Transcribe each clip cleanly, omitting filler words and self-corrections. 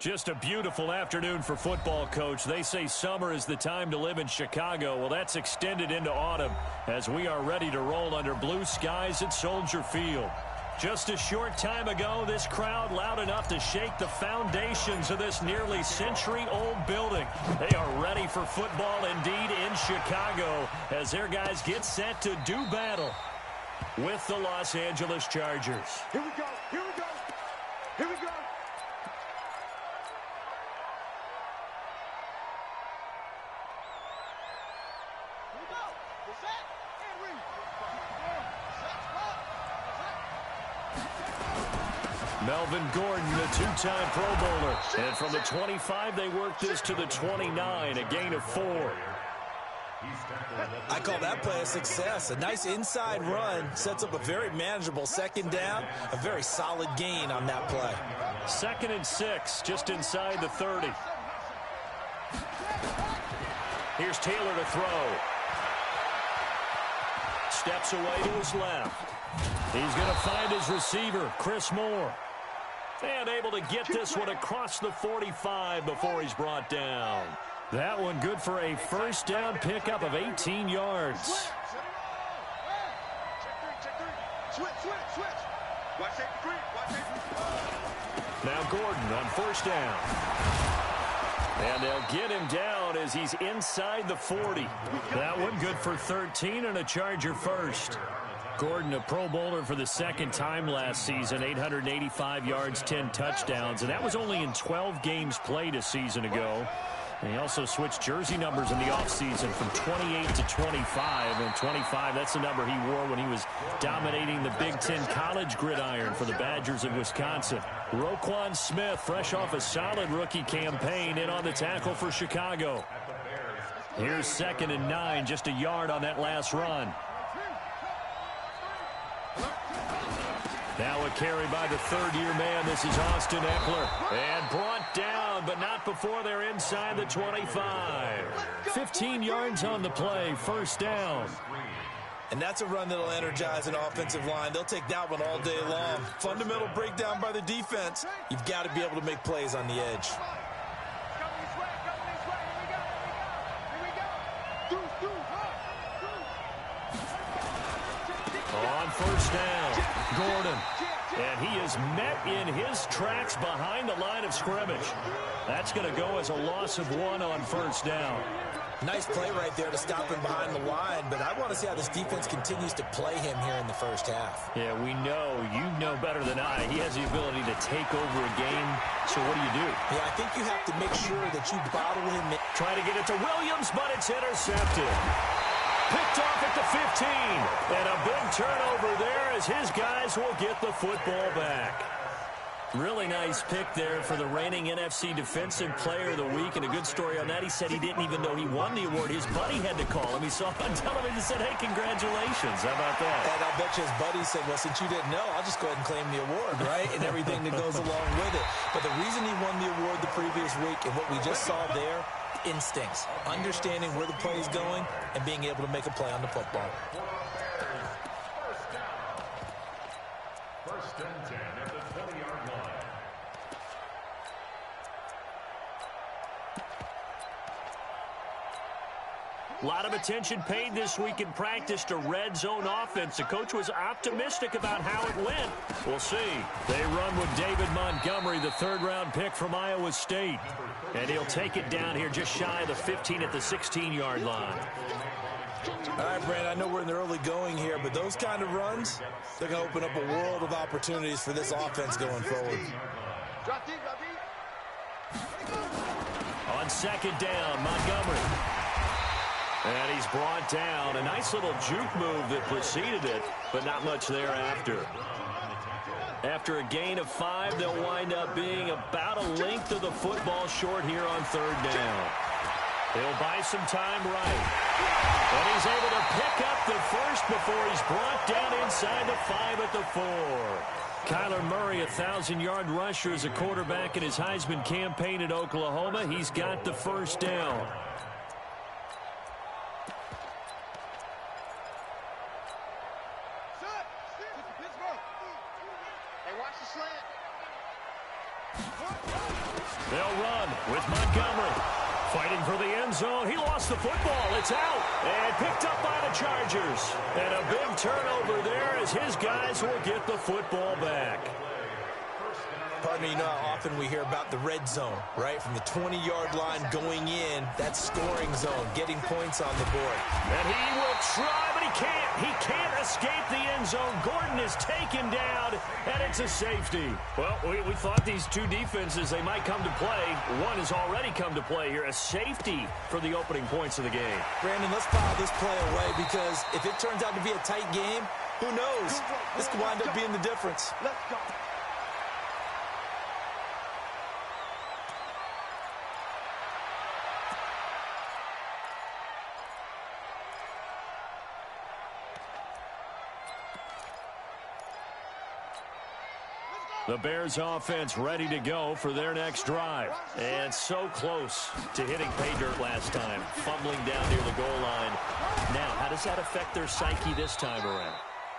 Just a beautiful afternoon for football, Coach. They say summer is the time to live in Chicago. Well, that's extended into autumn as we are ready to roll under blue skies at Soldier Field. Just a short time ago, this crowd loud enough to shake the foundations of this nearly century-old building. They are ready for football indeed in Chicago as their guys get set to do battle with the Los Angeles Chargers. Here we go, here we go, here we go. Melvin Gordon, a two-time Pro Bowler. And from the 25, they worked this to the 29, a gain of 4. I call that play a success. A nice inside run sets up a very manageable second down, a very solid gain on that play. 2nd and 6, just inside the 30. Here's Taylor to throw. Steps away to his left. He's going to find his receiver, Chris Moore. And able to get this one across the 45 before he's brought down. That one good for a first down pickup of 18 yards. Now Gordon on first down. And they'll get him down as he's inside the 40. That one good for 13 and a Charger first. Gordon, a Pro Bowler for the second time last season, 885 yards, 10 touchdowns, and that was only in 12 games played a season ago. And he also switched jersey numbers in the offseason from 28 to 25, and 25, that's the number he wore when he was dominating the Big Ten college gridiron for the Badgers of Wisconsin. Roquan Smith, fresh off a solid rookie campaign, in on the tackle for Chicago. Here's 2nd and 9, just a yard on that last run. Now a carry by the third-year man. This is Austin Eckler. And brought down, but not before they're inside the 25. 15 yards on the play, first down. And that's a run that'll energize an offensive line. They'll take that one all day long. Fundamental breakdown by the defense. You've got to be able to make plays on the edge. On first down, Gordon. And he is met in his tracks behind the line of scrimmage. That's going to go as a loss of 1 on first down. Nice play right there to stop him behind the line, but I want to see how this defense continues to play him here in the first half. Yeah, we know. You know better than I. He has the ability to take over a game. So what do? Yeah, I think you have to make sure that you bottle him. Try to get it to Williams, but it's intercepted. Picked off at the 15. And a big turnover there as his guys will get the football back. Really nice pick there for the reigning NFC Defensive Player of the Week. And a good story on that. He said he didn't even know he won the award. His buddy had to call him. He saw it on television and said, hey, congratulations. How about that? And I bet you his buddy said, well, since you didn't know, I'll just go ahead and claim the award, right? And everything that goes along with it. But the reason he won the award the previous week and what we just saw there, instincts, understanding where the play is going, and being able to make a play on the football. First and 10 at the 20-yard line. A lot of attention paid this week in practice to red zone offense. The coach was optimistic about how it went. We'll see. They run with David Montgomery, the third-round pick from Iowa State. And he'll take it down here just shy of the 15 at the 16-yard line. All right, Brand, I know we're in the early going here, but those kind of runs, they're going to open up a world of opportunities for this offense going forward. On second down, Montgomery. And he's brought down. A nice little juke move that preceded it, but not much thereafter. After a gain of 5, they'll wind up being about a length of the football short here on third down. He'll buy some time right. And he's able to pick up the first before he's brought down inside the 5 at the 4. Kyler Murray, a 1,000-yard rusher as a quarterback in his Heisman campaign at Oklahoma. He's got the first down. They'll run with Montgomery. Fighting for the end zone. He lost the football. It's out. And picked up by the Chargers. And a big turnover there as his guys will get the football back. Pardon me, you know how often we hear about the red zone, right? From the 20-yard line going in, that scoring zone, getting points on the board. And he will try, but he can't. He can't escape the end zone. Gordon is taken down, and it's a safety. Well, we thought these two defenses, they might come to play. One has already come to play here. A safety for the opening points of the game. Brandon, let's file this play away because if it turns out to be a tight game, who knows? This could wind up being the difference. Let's go. The Bears offense ready to go for their next drive. And so close to hitting pay dirt last time, fumbling down near the goal line. Now, how does that affect their psyche this time around?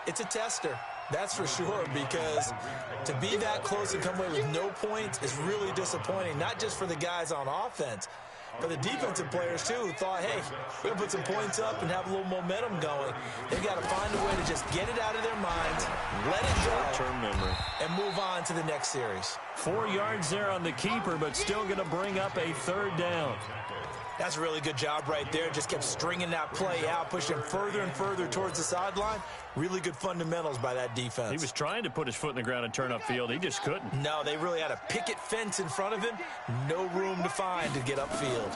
It's a tester, that's for sure, because to be that close and come away with no points is really disappointing, not just for the guys on offense, but the defensive players, too, who thought, hey, we're going to put some points up and have a little momentum going. They've got to find a way to just get it out of their minds, let it go, short-term memory, and move on to the next series. 4 yards there on the keeper, but still going to bring up a third down. That's a really good job right there. Just kept stringing that play out, pushing him further and further towards the sideline. Really good fundamentals by that defense. He was trying to put his foot in the ground and turn upfield. He just couldn't. No, they really had a picket fence in front of him. No room to find to get upfield.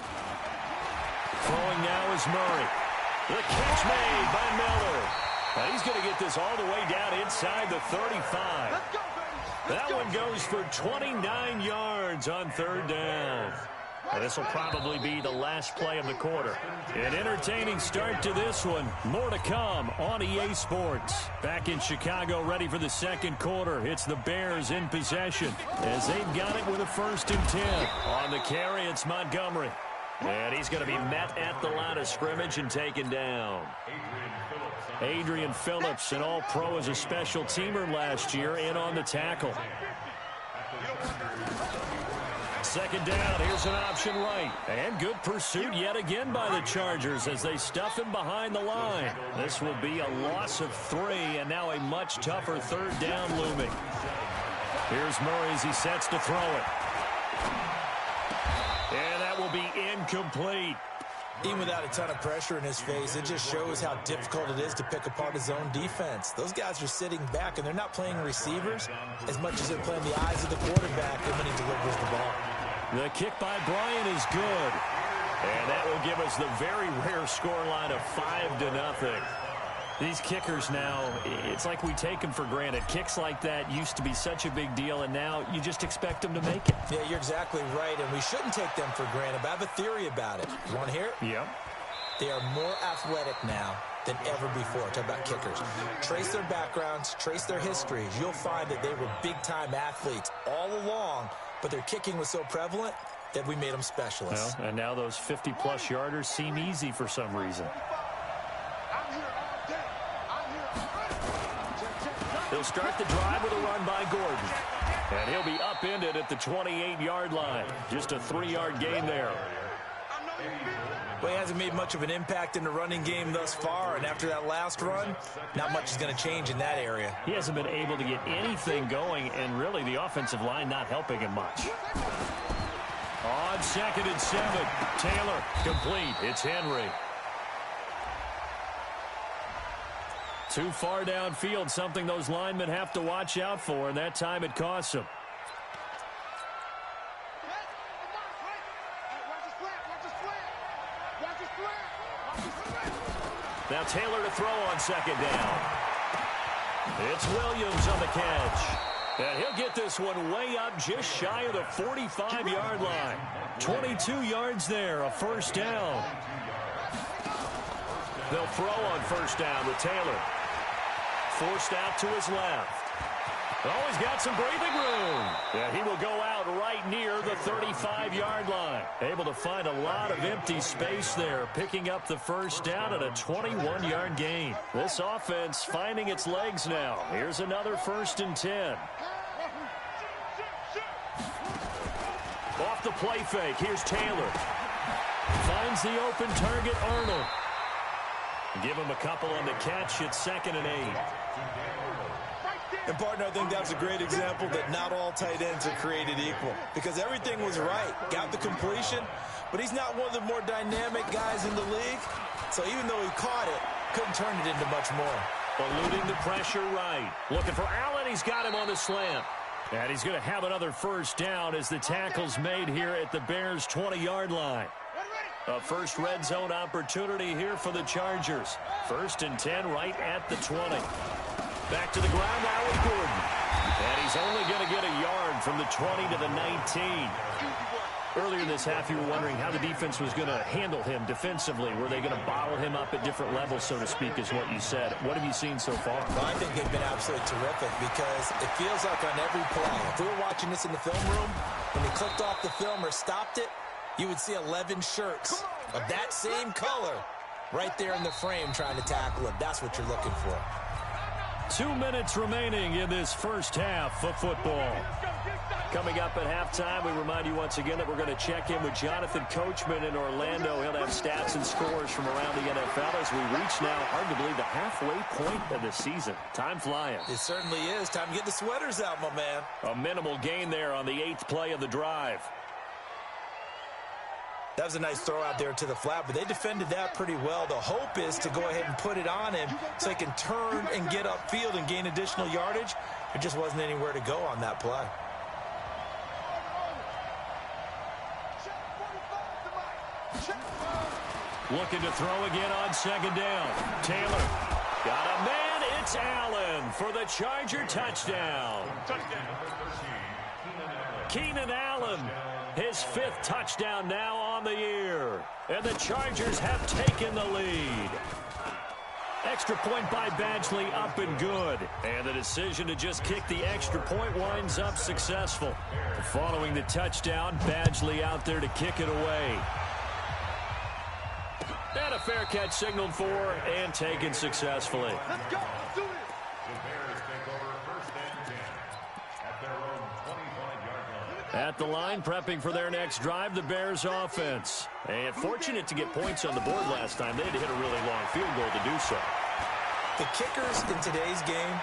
Throwing now is Murray. The catch made by Miller. And he's going to get this all the way down inside the 35. Let's go, baby. That one goes for 29 yards on third down. And this will probably be the last play of the quarter. An entertaining start to this one. More to come on EA Sports. Back in Chicago, ready for the second quarter. It's the Bears in possession as they've got it with a 1st and 10. On the carry, it's Montgomery. And he's going to be met at the line of scrimmage and taken down. Adrian Phillips, an all-pro as a special teamer last year, in on the tackle. Second down, here's an option right. And good pursuit yet again by the Chargers as they stuff him behind the line. This will be a loss of 3, and now a much tougher third down looming. Here's Murray as he sets to throw it. And that will be incomplete. Even without a ton of pressure in his face, it just shows how difficult it is to pick apart his own defense. Those guys are sitting back, and they're not playing receivers as much as they're playing the eyes of the quarterback when he delivers the ball. The kick by Bryant is good. And that will give us the very rare scoreline of 5-0. These kickers now, it's like we take them for granted. Kicks like that used to be such a big deal, and now you just expect them to make it. Yeah, you're exactly right, and we shouldn't take them for granted, but I have a theory about it. You want to hear it? Yeah. They are more athletic now than ever before. Talk about kickers. Trace their backgrounds, trace their histories. You'll find that they were big-time athletes all along, but their kicking was so prevalent that we made them specialists. Well, and now those 50-plus yarders seem easy for some reason. They'll start the drive with a run by Gordon. And he'll be upended at the 28-yard line. Just a 3-yard gain there. Well, he hasn't made much of an impact in the running game thus far, and after that last run, not much is going to change in that area. He hasn't been able to get anything going, and really the offensive line not helping him much. On 2nd and 7, Taylor complete. It's Henry. Too far downfield, something those linemen have to watch out for, and that time it costs them. Now Taylor to throw on 2nd down. It's Williams on the catch. And he'll get this one way up just shy of the 45-yard line. 22 yards there, a 1st down. They'll throw on 1st down with Taylor. Forced out to his left. Oh, he's got some breathing room. And he will go out right near the 35-yard line. Able to find a lot of empty space there, picking up the 1st down and a 21-yard gain. This offense finding its legs now. Here's another 1st and 10. off the play fake. Here's Taylor. Finds the open target, Arnold. Give him a couple on the catch. It's 2nd and 8. And, partner, I think that's a great example that not all tight ends are created equal because everything was right. Got the completion, but he's not one of the more dynamic guys in the league. So even though he caught it, couldn't turn it into much more. Eluding the pressure right. Looking for Allen. He's got him on the slant. And he's going to have another first down as the tackle's made here at the Bears' 20-yard line. A first red zone opportunity here for the Chargers. 1st and 10 right at the 20. Back to the ground now with Gordon. And he's only going to get a yard from the 20 to the 19. Earlier in this half, you were wondering how the defense was going to handle him defensively. Were they going to bottle him up at different levels, so to speak, is what you said. What have you seen so far? Well, I think they've been absolutely terrific because it feels like on every play, if we were watching this in the film room, when they clicked off the film or stopped it, you would see 11 shirts of that same color right there in the frame trying to tackle him. That's what you're looking for. 2 minutes remaining in this first half of football. Coming up at halftime, we remind you once again that we're going to check in with Jonathan Coachman in Orlando. He'll have stats and scores from around the NFL as we reach now, hard to believe, the halfway point of the season. Time flying. It certainly is. Time to get the sweaters out, my man. A minimal gain there on the 8th play of the drive. That was a nice throw out there to the flat, but they defended that pretty well. The hope is to go ahead and put it on him so he can turn and get upfield and gain additional yardage. There just wasn't anywhere to go on that play. Looking to throw again on 2nd down. Taylor got a man. It's Allen for the Charger touchdown. Keenan Allen, his 5th touchdown now on the year. And the Chargers have taken the lead. Extra point by Badgley, up and good. And the decision to just kick the extra point winds up successful. Following the touchdown, Badgley out there to kick it away. And a fair catch signaled for and taken successfully. Let's go. Let's do it. The Bears take over 1st and 10 at their own 25-yard line. At the line, prepping for their next drive, the Bears offense. And fortunate to get points on the board last time. They had to hit a really long field goal to do so. The kickers in today's game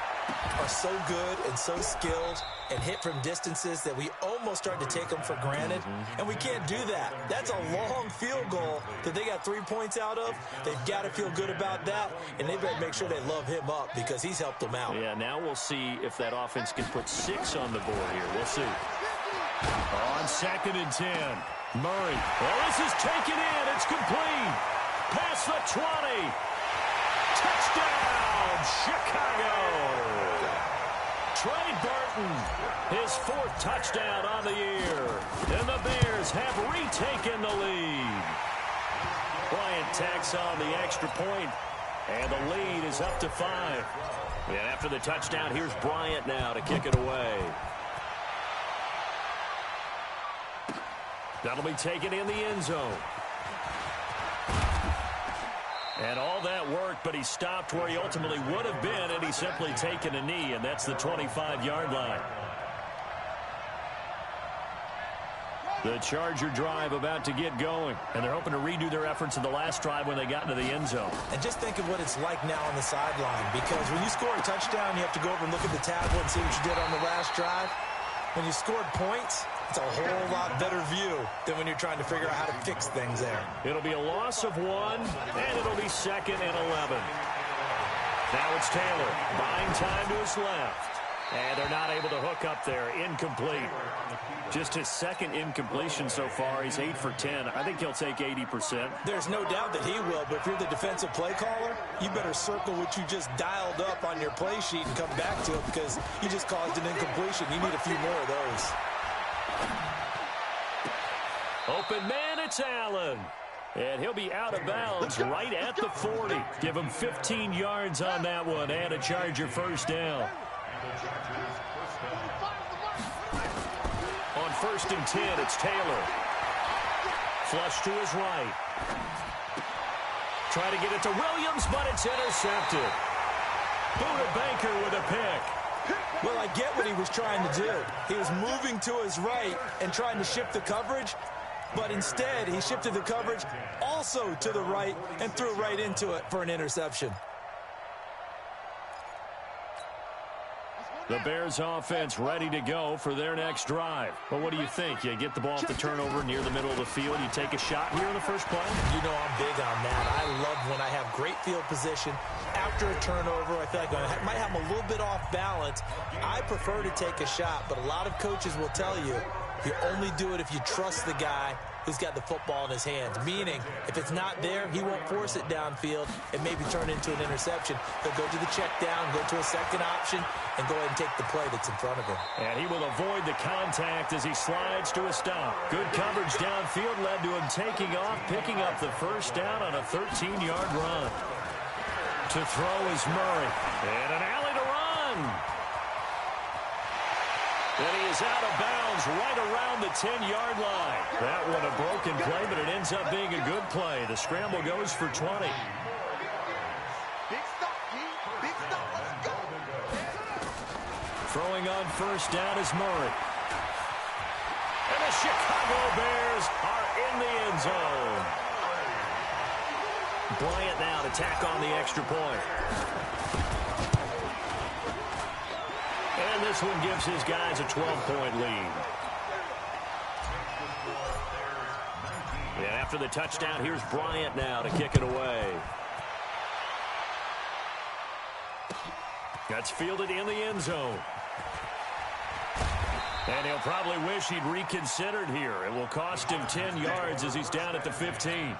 are so good and so skilled and hit from distances that we almost start to take them for granted. And we can't do that. That's a long field goal that they got 3 points out of. They've got to feel good about that, and they better make sure they love him up because he's helped them out. Yeah, now we'll see if that offense can put 6 on the board here. We'll see. On 2nd and 10, Murray. Well, this is taken in. It's complete. Past the 20. Touchdown, Chicago. Trey Burton, his 4th touchdown on the year. And the Bears have retaken the lead. Bryant tacks on the extra point, and the lead is up to 5. And after the touchdown, here's Bryant now to kick it away. That'll be taken in the end zone. And all that worked, but he stopped where he ultimately would have been, and he's simply taken a knee, and that's the 25-yard line. The Charger drive about to get going, and they're hoping to redo their efforts in the last drive when they got into the end zone. And just think of what it's like now on the sideline, because when you score a touchdown, you have to go over and look at the tablet and see what you did on the last drive. When you scored points, it's a whole lot better view than when you're trying to figure out how to fix things there. It'll be a loss of 1, and it'll be 2nd and 11. Now it's Taylor, buying time to his left. And they're not able to hook up there. Incomplete. Just his 2nd incompletion so far. He's 8 for 10. I think he'll take 80%. There's no doubt that he will, but if you're the defensive play caller, you better circle what you just dialed up on your play sheet and come back to it because you just caused an incompletion. You need a few more of those. Open man, it's Allen. And he'll be out of bounds right at the 40. Give him 15 yards on that one and a Charger first down. On 1st and 10, it's Taylor. Flush to his right. Try to get it to Williams, but it's intercepted. Buda Baker with a pick. Well, I get what he was trying to do. He was moving to his right and trying to shift the coverage, but instead he shifted the coverage also to the right and threw right into it for an interception. The Bears offense ready to go for their next drive. But what do you think? You get the ball off the turnover near the middle of the field. You take a shot here in the first play? You know I'm big on that. I love when I have great field position. After a turnover, I feel like I might have a little bit off balance. I prefer to take a shot, but a lot of coaches will tell you only do it if you trust the guy who's got the football in his hands. Meaning, if it's not there, he won't force it downfield and maybe turn into an interception. He'll go to the check down, go to a second option, and go ahead and take the play that's in front of him. And he will avoid the contact as he slides to a stop. Good coverage downfield led to him taking off, picking up the first down on a 13-yard run. To throw is Murray. And an alley to run. And he is out of bounds right around the 10-yard line. That one a broken play, but it ends up being a good play. The scramble goes for 20. Big stop, Keith. Big stop. Let's go. Throwing on first down is Murray. And the Chicago Bears are in the end zone. Bryant now to tack on the extra point. And this one gives his guys a 12-point lead. And after the touchdown, here's Bryant now to kick it away. That's fielded in the end zone. And he'll probably wish he'd reconsidered here. It will cost him 10 yards as he's down at the 15.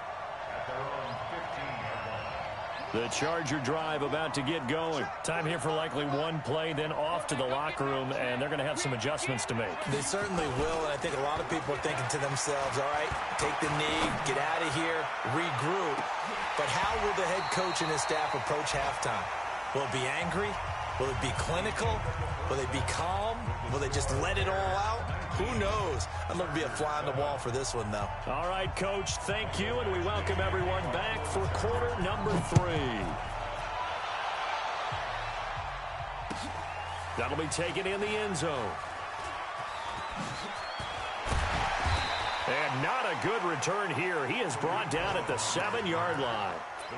The Charger drive about to get going. Time here for likely one play, then off to the locker room, and they're going to have some adjustments to make. They certainly will, and I think a lot of people are thinking to themselves, all right, take the knee, get out of here, regroup. But how will the head coach and his staff approach halftime? Will it be angry? Will it be clinical? Will they be calm? Will they just let it all out? Who knows? I'd love to be a fly on the wall for this one, though. All right, Coach, thank you, and we welcome everyone back for quarter number 3. That'll be taken in the end zone. And not a good return here. He is brought down at the 7-yard line.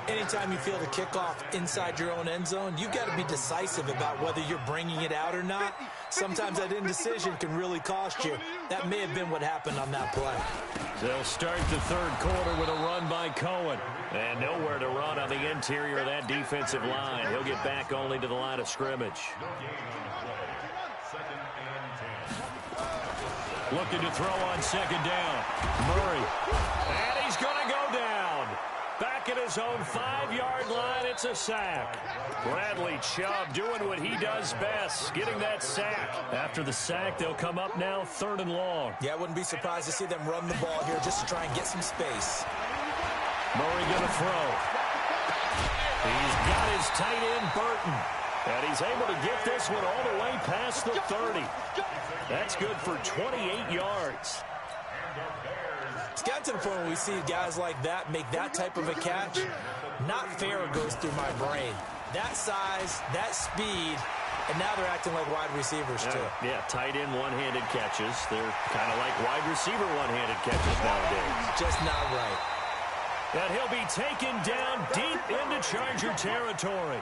Anytime you feel the kickoff inside your own end zone, you've got to be decisive about whether you're bringing it out or not. Sometimes that indecision can really cost you. That may have been what happened on that play. They'll start the third quarter with a run by Cohen. And nowhere to run on the interior of that defensive line. He'll get back only to the line of scrimmage. Looking to throw on second down. Murray. And he's going to go down. Back at his own 5-yard line, it's a sack. Bradley Chubb doing what he does best, getting that sack. After the sack, they'll come up now 3rd and long. Yeah, I wouldn't be surprised to see them run the ball here just to try and get some space. Murray going to throw. He's got his tight end, Burton. And he's able to get this one all the way past the 30. That's good for 28 yards. It's gotten to the point where we see guys like that make that type of a catch. Not fair goes through my brain. That size, that speed, and now they're acting like wide receivers too. Yeah, tight end one-handed catches. They're kind of like wide receiver one-handed catches nowadays. Just not right. And he'll be taken down deep into Charger territory.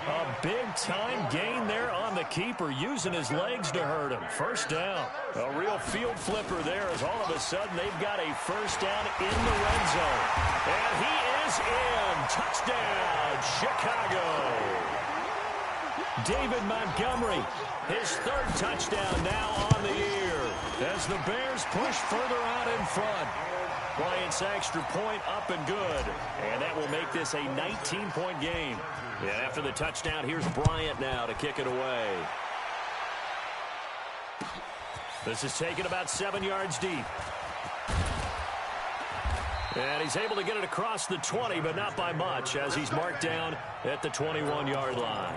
A big-time gain there on the keeper, using his legs to hurt him. First down. A real field flipper there as all of a sudden they've got a first down in the red zone. And he is in. Touchdown, Chicago. David Montgomery, his 3rd touchdown now on the year. As the Bears push further out in front. Bryant's extra point up and good. And that will make this a 19-point game. And after the touchdown, here's Bryant now to kick it away. This is taken about 7 yards deep. And he's able to get it across the 20, but not by much, as he's marked down at the 21-yard line.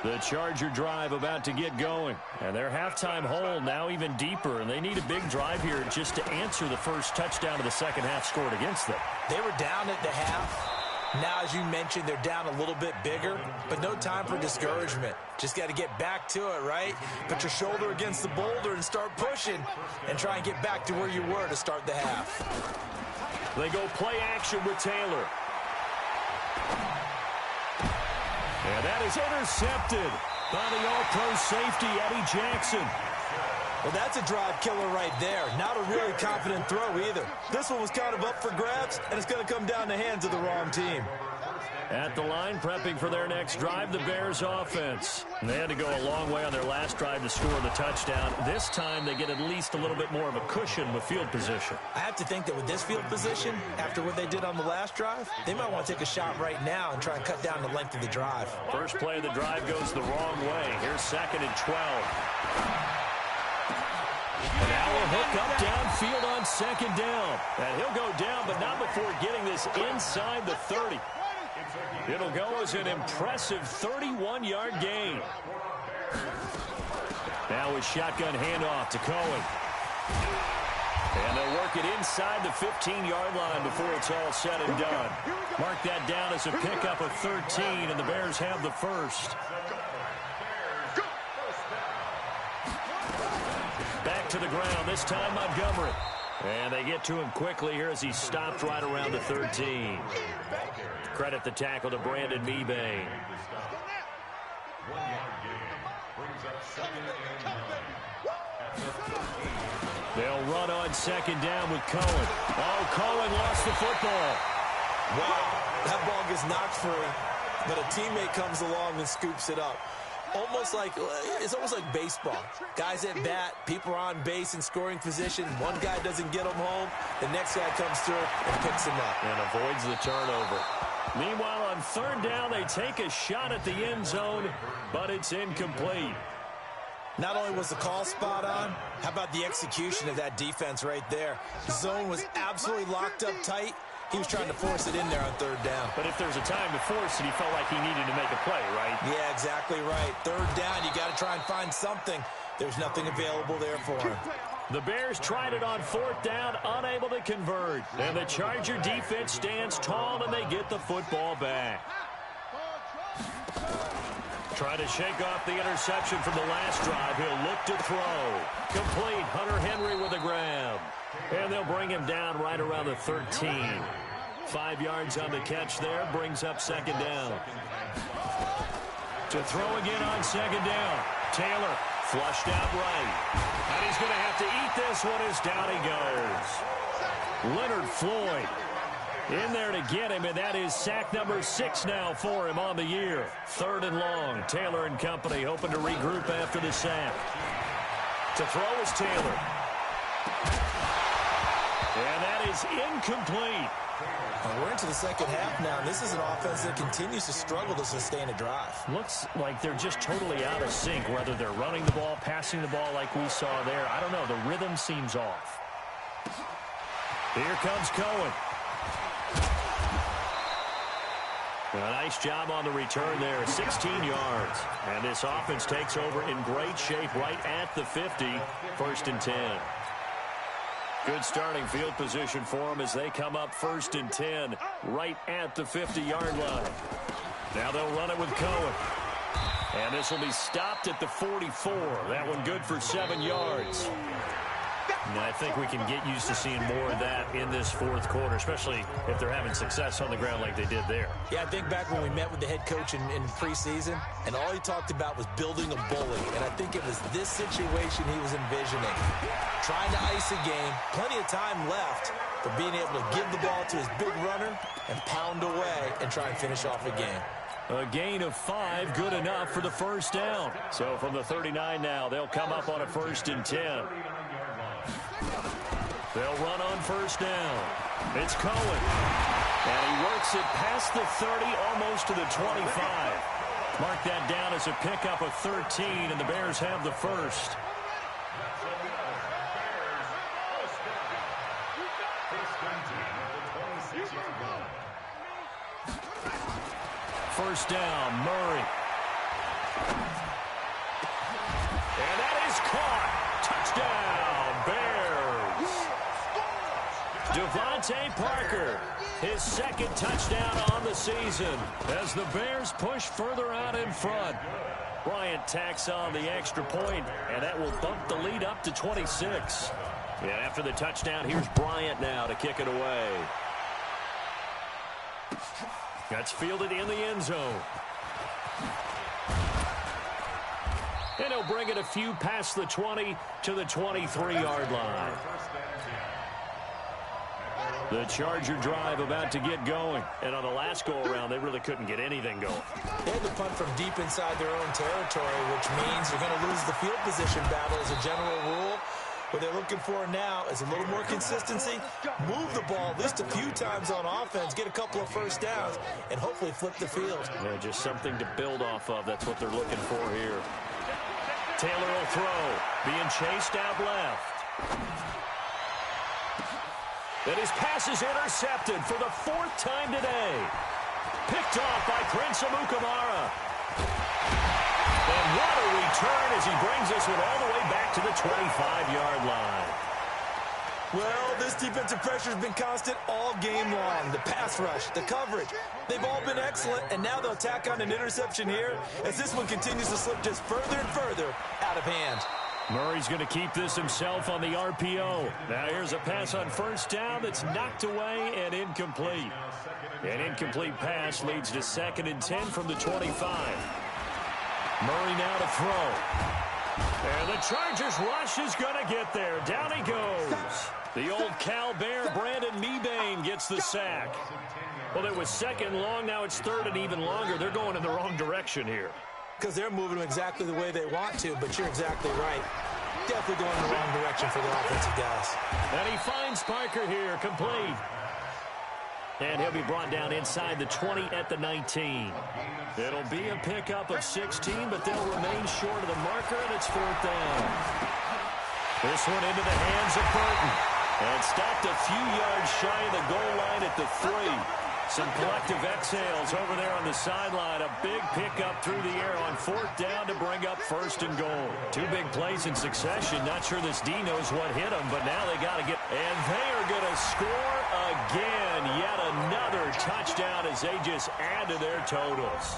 The Charger drive about to get going. And their halftime hole now even deeper, and they need a big drive here just to answer the first touchdown of the second half scored against them. They were down at the half. Now, as you mentioned, they're down a little bit bigger, but no time for discouragement. Just got to get back to it, right? Put your shoulder against the boulder and start pushing and try and get back to where you were to start the half. They go play action with Taylor. And that is intercepted by the all-pro safety, Eddie Jackson. Well, that's a drive killer right there. Not a really confident throw either. This one was kind of up for grabs, and it's going to come down the hands of the wrong team. At the line, prepping for their next drive, the Bears offense. And they had to go a long way on their last drive to score the touchdown. This time, they get at least a little bit more of a cushion with field position. I have to think that with this field position, after what they did on the last drive, they might want to take a shot right now and try and cut down the length of the drive. First play of the drive goes the wrong way. Here's 2nd and 12. And now a hook up downfield on 2nd down. And he'll go down, but not before getting this inside the 30. It'll go as an impressive 31-yard gain. Now a shotgun handoff to Cohen. And they'll work it inside the 15-yard line before it's all said and done. Mark that down as a pickup of 13, and the Bears have the first. Back to the ground, this time Montgomery. And they get to him quickly here as he stopped right around the 13. Credit the tackle to Brandon Mebane. They'll run on 2nd down with Cohen. Oh, Cohen lost the football. Wow, that ball gets knocked free, but a teammate comes along and scoops it up. It's almost like baseball. Guys at bat, people are on base in scoring position. One guy doesn't get him home. The next guy comes through and picks him up. And avoids the turnover. Meanwhile, on 3rd down, they take a shot at the end zone, but it's incomplete. Not only was the call spot on, how about the execution of that defense right there? The zone was absolutely locked up tight. He was trying to force it in there on 3rd down. But if there's a time to force it, he felt like he needed to make a play, right? Yeah, exactly right. 3rd down, you got to try and find something. There's nothing available there for him. The Bears tried it on 4th down, unable to convert. And the Charger defense stands tall, and they get the football back. Trying to shake off the interception from the last drive. He'll look to throw. Complete. Hunter Henry with a grab. And they'll bring him down right around the 13. 5 yards on the catch there. Brings up 2nd down. To throw again on 2nd down. Taylor flushed out right. And he's going to have to eat this one as down he goes. Leonard Floyd in there to get him, and that is sack number 6 now for him on the year. 3rd and long. Taylor and company hoping to regroup after the sack. To throw is Taylor. And that is incomplete. Well, we're into the 2nd half now. This is an offense that continues to struggle to sustain a drive. Looks like they're just totally out of sync, whether they're running the ball, passing the ball like we saw there. I don't know. The rhythm seems off. Here comes Cohen. A nice job on the return there, 16 yards. And this offense takes over in great shape right at the 50, 1st and 10. Good starting field position for them as they come up 1st and 10 right at the 50-yard line. Now they'll run it with Cohen. And this will be stopped at the 44. That one good for 7 yards. And I think we can get used to seeing more of that in this 4th quarter, especially if they're having success on the ground like they did there. Yeah, I think back when we met with the head coach in preseason, and all he talked about was building a bully. And I think it was this situation he was envisioning. Trying to ice a game, plenty of time left, but being able to give the ball to his big runner and pound away and try and finish off a game. A gain of 5, good enough for the 1st down. So from the 39 now, they'll come up on a 1st and 10. They'll run on 1st down. It's Cohen. And he works it past the 30, almost to the 25. Mark that down as a pickup of 13, and the Bears have the first. First down, Murray. And that is caught. Touchdown, Bears. Devontae Parker, his 2nd touchdown on the season as the Bears push further out in front. Bryant tacks on the extra point, and that will bump the lead up to 26. And after the touchdown, here's Bryant now to kick it away. That's fielded in the end zone. And he'll bring it a few past the 20 to the 23-yard line. The Charger drive about to get going. And on the last go-around, they really couldn't get anything going. They had to punt from deep inside their own territory, which means you're going to lose the field position battle as a general rule. What they're looking for now is a little more consistency, move the ball at least a few times on offense, get a couple of first downs, and hopefully flip the field. Yeah, just something to build off of. That's what they're looking for here. Taylor will throw, being chased out left. And his pass is intercepted for the 4th time today. Picked off by Prince Amukamara. And what a return as he brings this one all the way back to the 25-yard line. Well, this defensive pressure has been constant all game long. The pass rush, the coverage, they've all been excellent, and now they'll tack on an interception here as this one continues to slip just further and further out of hand. Murray's going to keep this himself on the RPO. Now here's a pass on first down that's knocked away and incomplete. An incomplete pass leads to 2nd and 10 from the 25. Murray now to throw. And the Chargers rush is going to get there. Down he goes. The old Cal Bear, Brandon Mebane, gets the sack. Well, it was 2nd long. Now it's 3rd and even longer. They're going in the wrong direction here. Because they're moving them exactly the way they want to, but you're exactly right. Definitely going in the wrong direction for the offensive guys. And he finds Parker here, complete. And he'll be brought down inside the 20 at the 19. It'll be a pickup of 16, but they'll remain short of the marker, and it's 4th down. This one into the hands of Burton. And stopped a few yards shy of the goal line at the 3. Some collective exhales over there on the sideline. A big pickup through the air on 4th down to bring up 1st and goal. 2 big plays in succession. Not sure this D knows what hit them, but now they got to get... And they are going to score again. Yet another touchdown as they just add to their totals.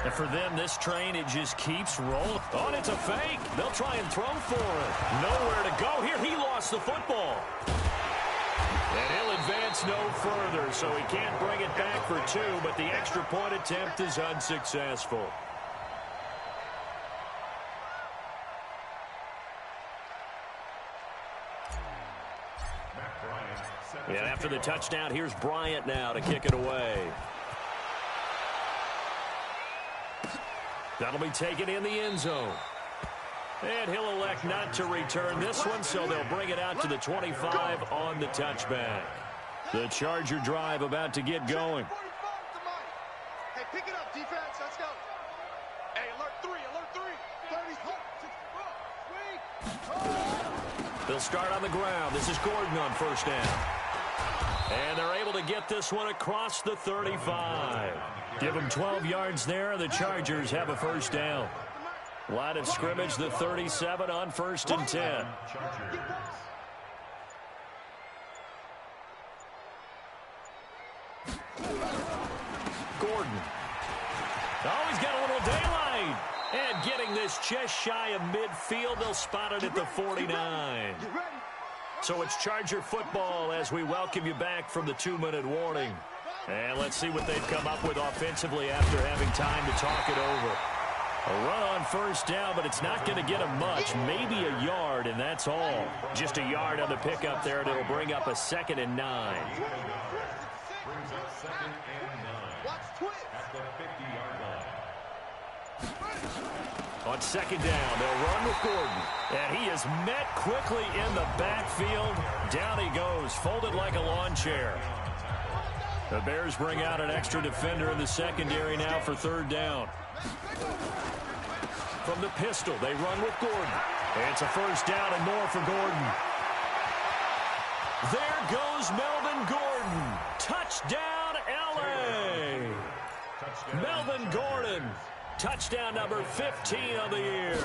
And for them, this train, it just keeps rolling. Oh, and it's a fake. They'll try and throw for it. Nowhere to go. Here, he lost the football. And he'll advance no further, so he can't bring it back for 2, but the extra point attempt is unsuccessful. And after the touchdown, here's Bryant now to kick it away. That'll be taken in the end zone. And he'll elect not to return this one, so they'll bring it out to the 25 on the touchback. The Charger drive about to get going. Hey, pick it up, defense. Let's go. Hey, alert 3, alert 3. They'll start on the ground. This is Gordon on 1st down. And they're able to get this one across the 35. Give them 12 yards there, and the Chargers have a 1st down. Line of scrimmage, the 37 on 1st and 10. Gordon. Oh, he's got a little daylight. And getting this just shy of midfield, they'll spot it at the 49. So it's Charger football as we welcome you back from the 2-minute warning. And let's see what they've come up with offensively after having time to talk it over. A run on 1st down, but it's not going to get them much. Maybe a yard, and that's all. Just a yard on the pickup there, and it'll bring up a 2nd and 9. Brings up 2nd and 9 at the 50-yard line. On 2nd down, they'll run with Gordon. And he is met quickly in the backfield. Down he goes, folded like a lawn chair. The Bears bring out an extra defender in the secondary now for 3rd down. From the pistol, they run with Gordon. It's a 1st down and more for Gordon. There goes Melvin Gordon. Touchdown, L.A. Melvin Gordon. Touchdown number 15 of the year.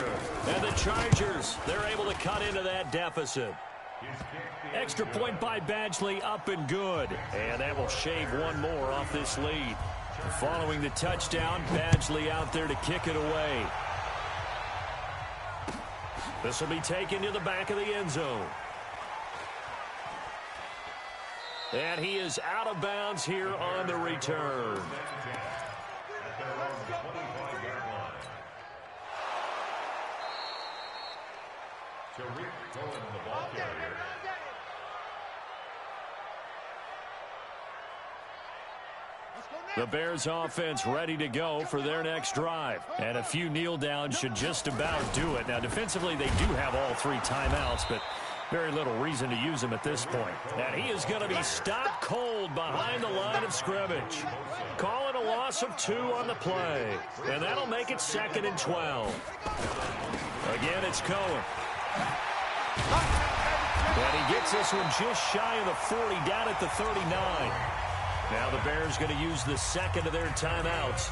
And the Chargers, they're able to cut into that deficit. Extra point by Badgley, up and good. And that will shave one more off this lead. Following the touchdown, Badgley out there to kick it away. This will be taken to the back of the end zone. And he is out of bounds here on the return. The Bears offense ready to go for their next drive. And a few kneel downs should just about do it. Now, defensively, they do have all 3 timeouts, but very little reason to use them at this point. And he is going to be stopped cold behind the line of scrimmage. Call it a loss of 2 on the play. And that'll make it 2nd and 12. Again, it's Cohen. And he gets this one just shy of the 40, down at the 39. Now the Bears going to use the second of their timeouts.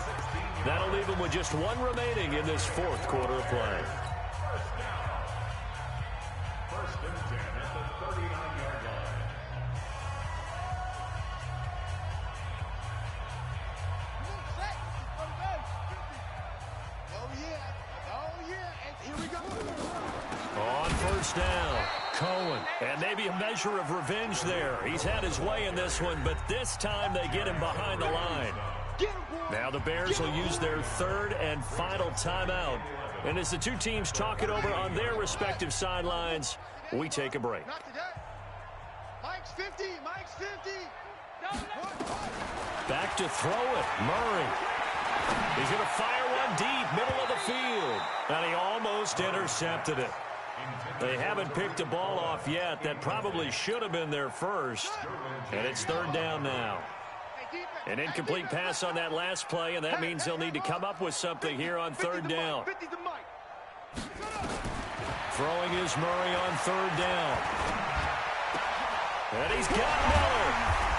That'll leave them with just 1 remaining in this 4th quarter of play. First and 10 at the 39-yard line. Oh, yeah. And here we go. On first down, Cohen. And maybe a measure of revenge there. He's had his way in this one, but this time they get him behind the line. Now the Bears will use their 3rd and final timeout. And as the 2 teams talk it over on their respective sidelines, we take a break. Not today. Mike's 50. Mike's 50. Back to throw it. Murray. He's going to fire one deep, middle of the field. And he almost intercepted it. They haven't picked a ball off yet. That probably should have been their first. And it's 3rd down now. An incomplete pass on that last play, and that means they'll need to come up with something here on 3rd down. Throwing is Murray on 3rd down. And he's got Miller.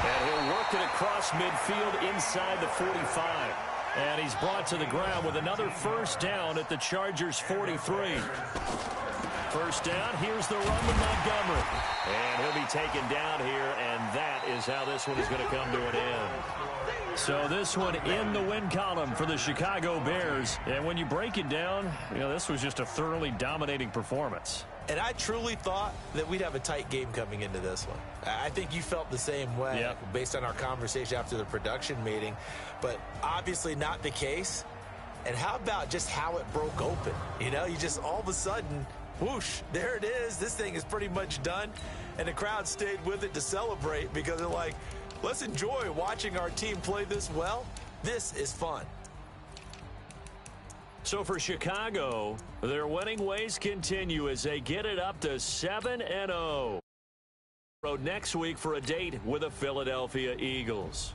And he'll work it across midfield inside the 45. And he's brought to the ground with another first down at the Chargers' 43. First down, here's the run with Montgomery. And he'll be taken down here, and that is how this one is going to come to an end. So this one in the win column for the Chicago Bears. And when you break it down, you know, this was just a thoroughly dominating performance. And I truly thought that we'd have a tight game coming into this one. I think you felt the same way based on our conversation after the production meeting, but obviously not the case. And how about just how it broke open? You know, you just all of a sudden, whoosh, there it is. This thing is pretty much done. And the crowd stayed with it to celebrate because they're like, let's enjoy watching our team play this well. This is fun. So for Chicago, their winning ways continue as they get it up to 7-0. Road next week for a date with the Philadelphia Eagles.